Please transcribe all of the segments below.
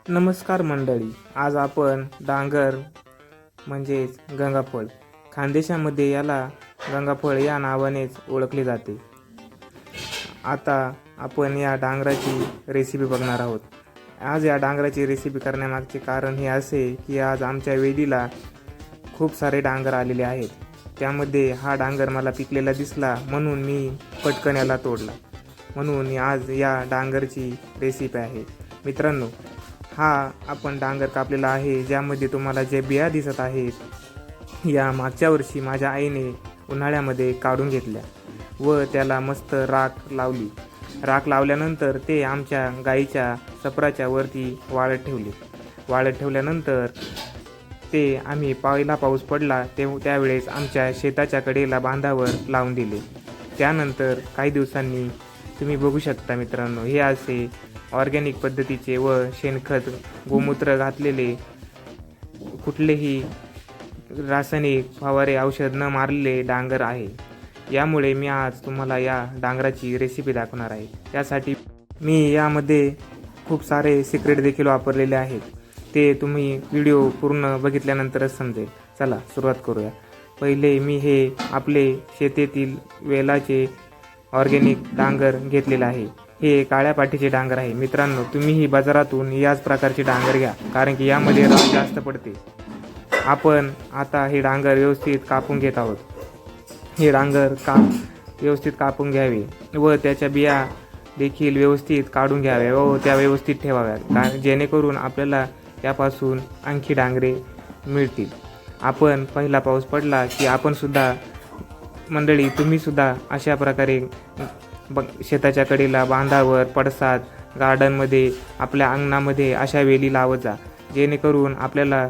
नमस्कार मंडळी, आज आपण डांगर म्हणजेच गंगाफळ, खानदेशामध्ये याला गंगाफळ या नावानेच ओळखले जाते. आता आपण या डांगराची रेसिपी बघणार आहोत. आज या डांगराची रेसिपी करण्यामागचे कारण हे असे की आज आमच्या वेलीला खूप सारे डांगर आलेले आहेत. त्यामध्ये हा डांगर मला पिकलेला दिसला म्हणून मी पटकन याला तोडला. म्हणून आज या डांगरची रेसिपी आहे. मित्रांनो, हा आपण डांगर कापलेला आहे, ज्यामध्ये तुम्हाला जे बिया दिसत आहेत या मागच्या वर्षी माझ्या आईने उन्हाळ्यामध्ये काढून घेतल्या व त्याला मस्त राख लावली. राख लावल्यानंतर ते आमच्या गाईच्या सपराच्या वरती वाळत ठेवल्यानंतर ते आम्ही पहिला पाऊस पडला त्यावेळेस आमच्या शेताच्या कडेला बांधावर लावून दिले. त्यानंतर काही दिवसांनी तुम्ही बघू शकता मित्रांनो, हे असे ऑर्गॅनिक पद्धतीचे व शेणखत गोमूत्र घातलेले, कुठलेही रासायनिक फवारे औषध न मारलेले डांगर आहे. यामुळे मी आज तुम्हाला या डांगराची रेसिपी दाखवणार आहे. त्यासाठी मी यामध्ये खूप सारे सिक्रेट देखील वापरलेले आहेत. ते तुम्ही व्हिडिओ पूर्ण बघितल्यानंतरच समजेल. चला सुरुवात करूया. पहिले मी हे आपले शेतीतील वेलाचे ऑर्गॅनिक डांगर घेतलेलं आहे. हे काळ्या पाठीचे डांगर आहे. मित्रांनो, तुम्हीही बाजारातून याच प्रकारचे डांगर घ्या, कारण की यामध्ये राख जास्त पडते. आपण आता हे डांगर व्यवस्थित कापून घेत आहोत. हे डांगर व्यवस्थित कापून घ्यावे व त्याच्या बिया देखील व्यवस्थित काढून घ्याव्या व त्या व्यवस्थित ठेवाव्यात, जेणेकरून आपल्याला त्यापासून आणखी डांगरे मिळतील. आपण पहिला पाऊस पडला की आपण सुद्धा मंडळी, तुम्ही सुद्धा अशा प्रकारे शेताच्या कडेला, बांधावर, पडसाद, गार्डनमध्ये, आपल्या अंगणामध्ये अशा वेली लावत जा, जेणेकरून आपल्याला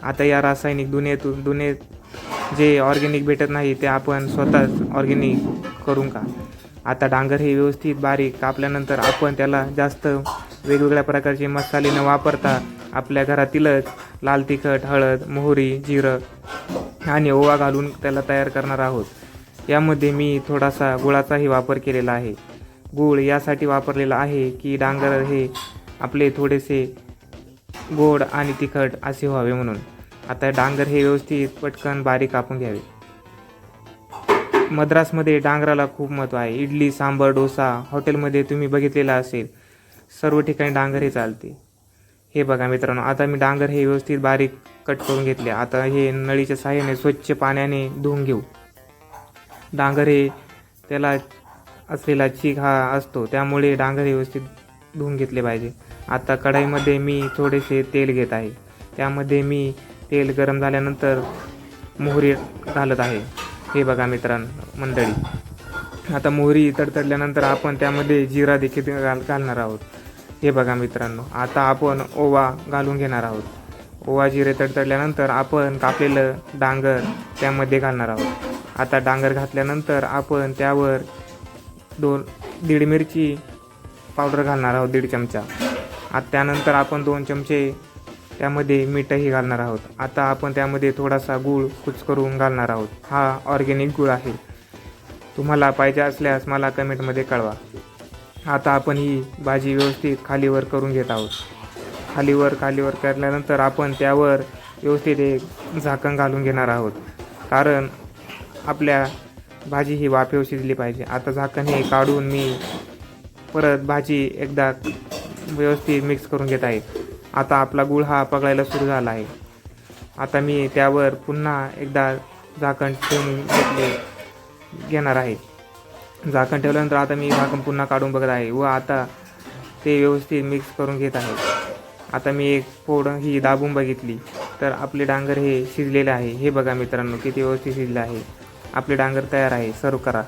आता या रासायनिक दुनियेत जे ऑर्गॅनिक भेटत नाही ते आपण स्वतःच ऑर्गॅनिक करून का. आता डांगर हे व्यवस्थित बारीक कापल्यानंतर आपण त्याला जास्त वेगवेगळ्या प्रकारचे मसाले न वापरता आपल्या घरातीलच लाल तिखट, हळद, मोहरी, जिरं आणि ओवा घालून त्याला तयार करणार आहोत. यामध्ये मी थोडासा गुळाचाही वापर केलेला आहे. गूळ यासाठी वापरलेला आहे की डांगर हे आपले थोडेसे गोड आणि तिखट असे व्हावे म्हणून. आता डांगर हे व्यवस्थित पटकन बारीक कापून घ्यावे. मद्रासमध्ये डांगराला खूप महत्त्व आहे. इडली, सांबर, डोसा, हॉटेलमध्ये तुम्ही बघितलेला असेल, सर्व ठिकाणी डांगर हे चालते. हे बघा मित्रांनो, आता मी डांगर हे व्यवस्थित बारीक कट करून घेतले. आता हे नळीच्या साहाय्याने स्वच्छ पाण्याने धुवून घेऊ. डांगर हे त्याला असलेला चीक हा असतो, त्यामुळे डांगर हे व्यवस्थित धुवून घेतले पाहिजे. आता कढईमध्ये मी थोडेसे तेल घेत आहे. त्यामध्ये मी तेल गरम झाल्यानंतर मोहरी घालत आहे. हे बघा मंडळी, आता मोहरी तडतडल्यानंतर आपण त्यामध्ये जिरा देखील घालणार आहोत. हे बघा मित्रांनो, आता आपण ओवा घालून घेणार आहोत. ओवा, जिरे तडतडल्यानंतर आपण कापलेलं डांगर त्यामध्ये घालणार आहोत. आता डांगर घातल्यानंतर आपण त्यावर दीड मिरची पावडर घालणार आहोत, 1.5 चमचा. आता त्यानंतर आपण 2 चमचे त्यामध्ये मीठही घालणार आहोत. आता आपण त्यामध्ये थोडासा गूळ कुचकरून घालणार आहोत. हा ऑर्गॅनिक गूळ आहे. तुम्हाला पाहिजे असल्यास मला कमेंटमध्ये कळवा. आता आपण ही भाजी व्यवस्थित खालीवर करून घेत आहोत. खालीवर केल्यानंतर आपण त्यावर व्यवस्थित एक झाकण घालून घेणार आहोत, कारण आपल्या भाजी ही वाफेवर शिजली पाहिजे. आता झाकण हे काढून मी परत भाजी एकदा व्यवस्थित मिक्स करून घेत आहे. आता आपला गूळ हा पगळायला सुरू झाला आहे. आता मी त्यावर पुन्हा एकदा झाकण ठेवून घेणार आहे. झाकण ठेवल्यानंतर आता मी झाकण पुन्हा काढून बघत आहे व आता ते व्यवस्थित मिक्स करून घेत आहे. आता मी एक फोड ही दाबून बघितली तर आपले डांगर हे शिजलेले आहे. हे बघा मित्रांनो, किती व्यवस्थित शिजले आहे. आपले डांगर तयार आहे. सर्व करा.